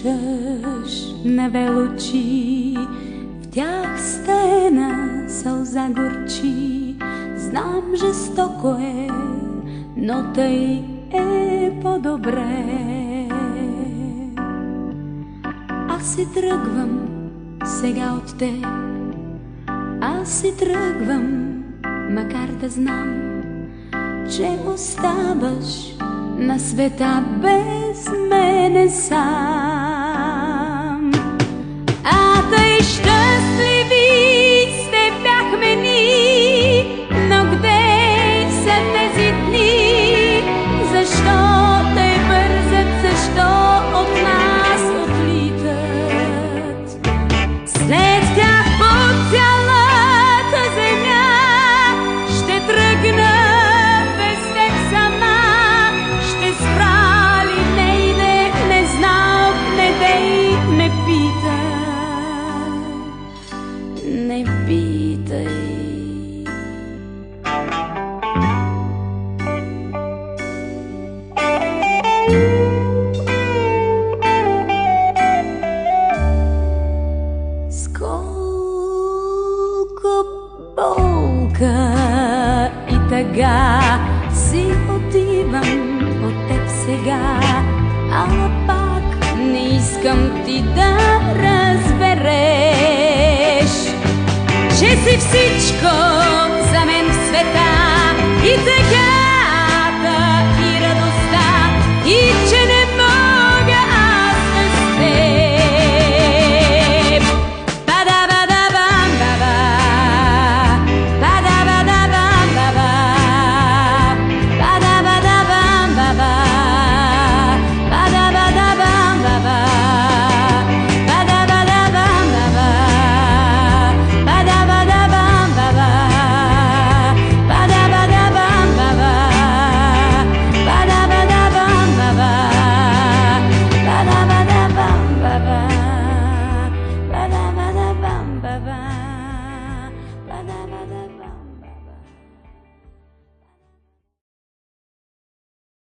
обичаш небелочи, в тях стена сълза горчи. Знам, жестоко е, но тъй е по-добре. Аз си тръгвам сега от теб, аз си тръгвам, макар да знам, че оставаш на света без мене сам. А тъй щастливи сте бяхме ни, но къде са тези дни? Защо те бързат, защо от нас отлитат? След тях по цялата земя ще тръгна без теб сама. Ще спра ли не иде, не знам, не дей ме питай, не питай. Болка и тъга си отивам от теб сега, ала пак не искам ти да разбереш, че си всичко за мен в света.